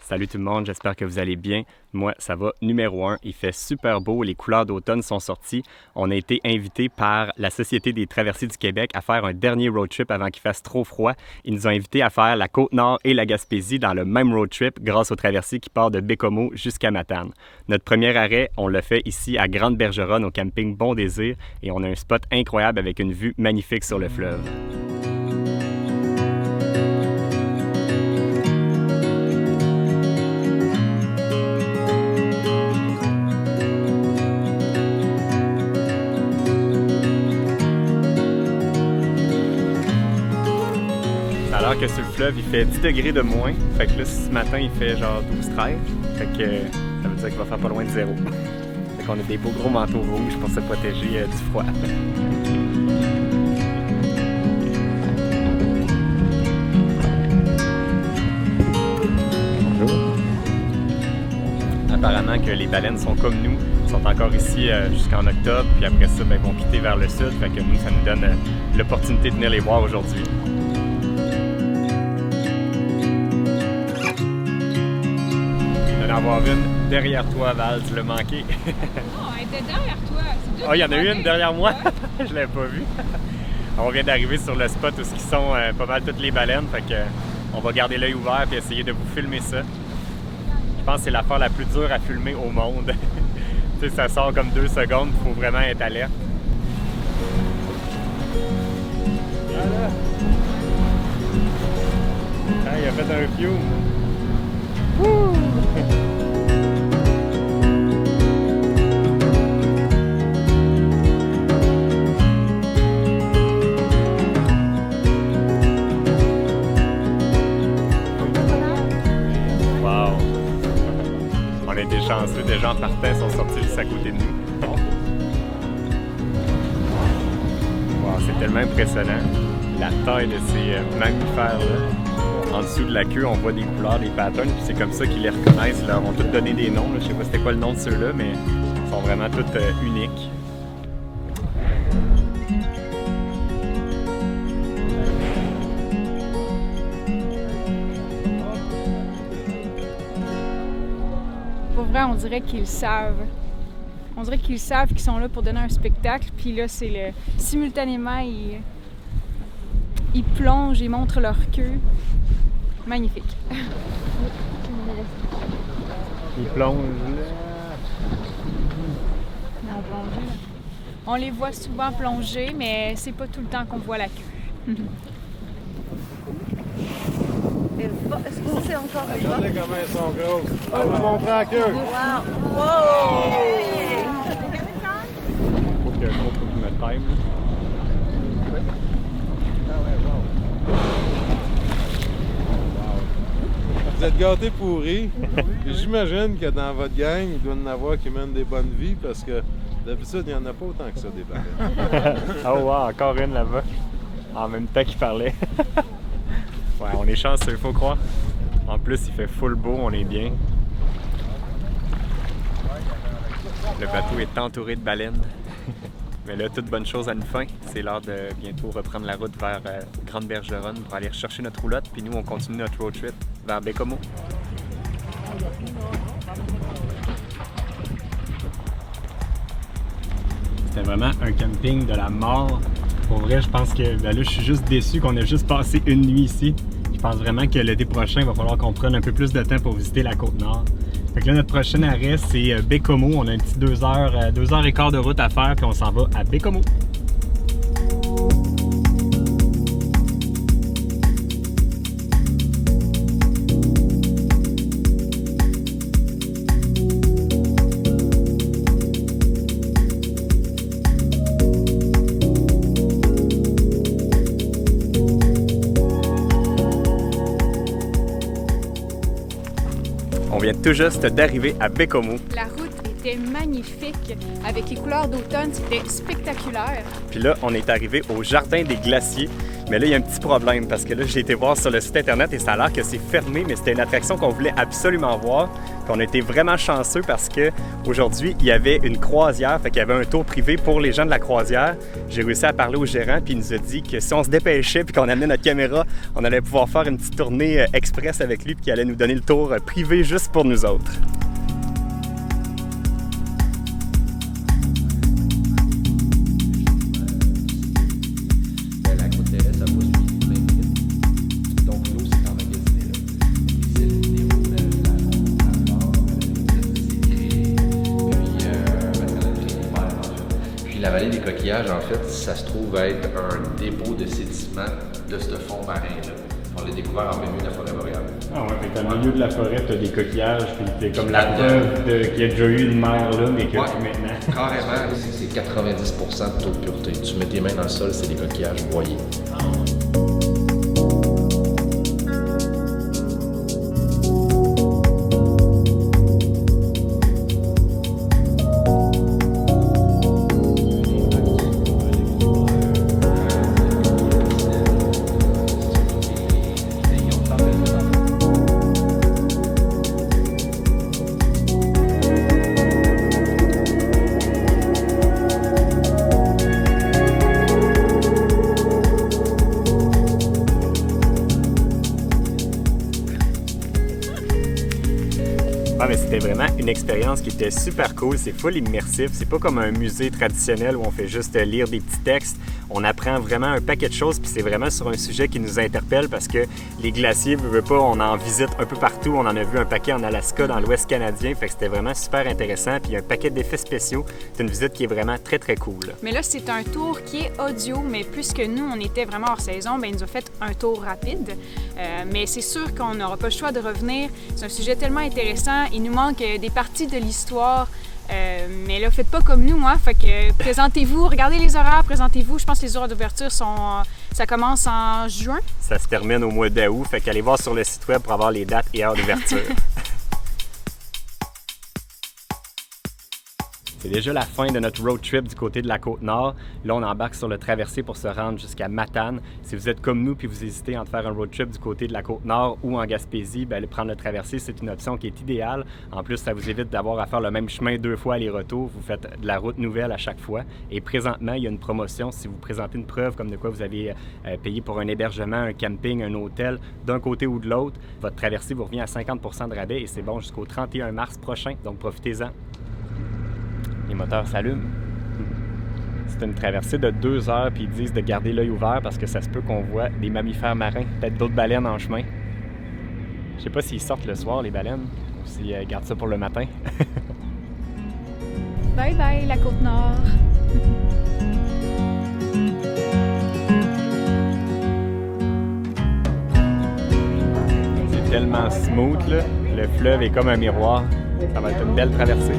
Salut tout le monde, j'espère que vous allez bien. Moi, ça va numéro 1. Il fait super beau, les couleurs d'automne sont sorties. On a été invités par la Société des traversiers du Québec à faire un dernier road trip avant qu'il fasse trop froid. Ils nous ont invités à faire la Côte-Nord et la Gaspésie dans le même road trip grâce au traversier qui part de Bécomo jusqu'à Matane. Notre premier arrêt, on l'a fait ici à Grande-Bergeronne au camping Bon Désir et on a un spot incroyable avec une vue magnifique sur le fleuve. Alors que sur le fleuve, il fait 10 degrés de moins. Fait que là, ce matin, il fait genre 12-13. Fait que ça veut dire qu'il va faire pas loin de zéro. Fait qu'on a des beaux gros manteaux rouges pour se protéger du froid. Bonjour. Apparemment que les baleines sont comme nous. Ils sont encore ici jusqu'en octobre. Puis après ça, ils vont quitter vers le sud. Fait que nous, ça nous donne l'opportunité de venir les voir aujourd'hui. Avoir une derrière toi, Val, tu l'as manqué. Non, elle était derrière toi. Ah, il y en a une derrière moi? Je l'avais pas vue. On vient d'arriver sur le spot où ils sont pas mal toutes les baleines, fait que on va garder l'œil ouvert et essayer de vous filmer ça. Je pense que c'est l'affaire la plus dure à filmer au monde. Tu sais, ça sort comme 2 secondes, il faut vraiment être alerte. Voilà. Ah, il a fait un fume. Wouh! Wow! On a été chanceux, des gens partant sont sortis juste à côté de nous. Wow, c'est tellement impressionnant, la taille de ces mammifères-là. En dessous de la queue, on voit des couleurs, des patterns, puis c'est comme ça qu'ils les reconnaissent. Ils leur ont tous donné des noms. Là. Je sais pas c'était quoi le nom de ceux-là, mais ils sont vraiment tous uniques. Pour vrai, on dirait qu'ils savent. On dirait qu'ils savent qu'ils sont là pour donner un spectacle, puis là, c'est le... Simultanément, ils plongent, ils montrent leur queue. Magnifique. Ils plongent là. On les voit souvent plonger, mais c'est pas tout le temps qu'on voit la queue. Est-ce que c'est encore une Regardez comment elles sont grosses. On va vous montrer la queue. Wow! Wow! Faut que je me time. Vous êtes gâtés pourris. J'imagine que dans votre gang, il doit y en avoir qui mènent des bonnes vies parce que d'habitude, il n'y en a pas autant que ça des baleines. Oh wow, encore une là-bas. En même temps qu'il parlait. Ouais, on est chanceux, il faut croire. En plus, il fait full beau, on est bien. Le bateau est entouré de baleines. Mais là, toute bonne chose à une fin. C'est l'heure de bientôt reprendre la route vers Grande-Bergeronne pour aller rechercher notre roulotte. Puis nous, on continue notre road trip vers Bécomo. C'était vraiment un camping de la mort. Pour vrai, je pense que là, je suis juste déçu qu'on ait juste passé une nuit ici. Je pense vraiment que l'été prochain, il va falloir qu'on prenne un peu plus de temps pour visiter la Côte-Nord. Fait que là, notre prochain arrêt, c'est Bécomo. On a un petit 2 heures et quart de route à faire, puis on s'en va à Bécomo. On vient tout juste d'arriver à Bécomo. La route c'était magnifique. Avec les couleurs d'automne, c'était spectaculaire. Puis là, on est arrivé au Jardin des Glaciers. Mais là, il y a un petit problème parce que là, j'ai été voir sur le site Internet et ça a l'air que c'est fermé, mais c'était une attraction qu'on voulait absolument voir. Puis on a été vraiment chanceux parce qu'aujourd'hui, il y avait une croisière, fait qu'il y avait un tour privé pour les gens de la croisière. J'ai réussi à parler au gérant, puis il nous a dit que si on se dépêchait puis qu'on amenait notre caméra, on allait pouvoir faire une petite tournée express avec lui puis qu'il allait nous donner le tour privé juste pour nous autres. La vallée des coquillages, en fait, ça se trouve être un dépôt de sédiments de ce fond marin-là. On l'a découvert en plein milieu de la forêt boréale. Ah ouais, fait que dans le milieu de la forêt, tu as des coquillages, puis c'est comme la preuve qu'il y a déjà eu une mer là, mais que maintenant. Carrément, c'est 90% de taux de pureté. Tu mets tes mains dans le sol, c'est des coquillages broyés. Ah, mais c'était vraiment une expérience qui était super cool. C'est full immersif. C'est pas comme un musée traditionnel où on fait juste lire des petits textes. On apprend vraiment un paquet de choses, puis c'est vraiment sur un sujet qui nous interpelle parce que les glaciers, veux pas, on en visite un peu partout. On en a vu un paquet en Alaska, dans l'Ouest canadien. Fait que c'était vraiment super intéressant. Puis il y a un paquet d'effets spéciaux. C'est une visite qui est vraiment très, très cool. Mais là, c'est un tour qui est audio, mais puisque nous, on était vraiment hors saison, bien, il nous a fait un tour rapide. Mais c'est sûr qu'on n'aura pas le choix de revenir. C'est un sujet tellement intéressant. Il nous manque des parties de l'histoire. Mais là, faites pas comme nous, hein? Fait que présentez-vous, regardez les horaires, présentez-vous. Je pense que les horaires d'ouverture ça commence en juin. Ça se termine au mois d'août, fait qu'allez voir sur le site web pour avoir les dates et heures d'ouverture. C'est déjà la fin de notre road trip du côté de la Côte-Nord. Là, on embarque sur le traversé pour se rendre jusqu'à Matane. Si vous êtes comme nous puis vous hésitez entre faire un road trip du côté de la Côte-Nord ou en Gaspésie, bien, prendre le traversé, c'est une option qui est idéale. En plus, ça vous évite d'avoir à faire le même chemin 2 fois aller-retour. Vous faites de la route nouvelle à chaque fois. Et présentement, il y a une promotion. Si vous présentez une preuve comme de quoi vous avez payé pour un hébergement, un camping, un hôtel, d'un côté ou de l'autre, votre traversée vous revient à 50% de rabais et c'est bon jusqu'au 31 mars prochain. Donc, profitez-en. Les moteurs s'allument. C'est une traversée de 2 heures, puis ils disent de garder l'œil ouvert parce que ça se peut qu'on voit des mammifères marins, peut-être d'autres baleines en chemin. Je sais pas s'ils sortent le soir, les baleines, ou s'ils gardent ça pour le matin. Bye bye, la Côte-Nord! C'est tellement smooth, là. Le fleuve est comme un miroir. Ça va être une belle traversée.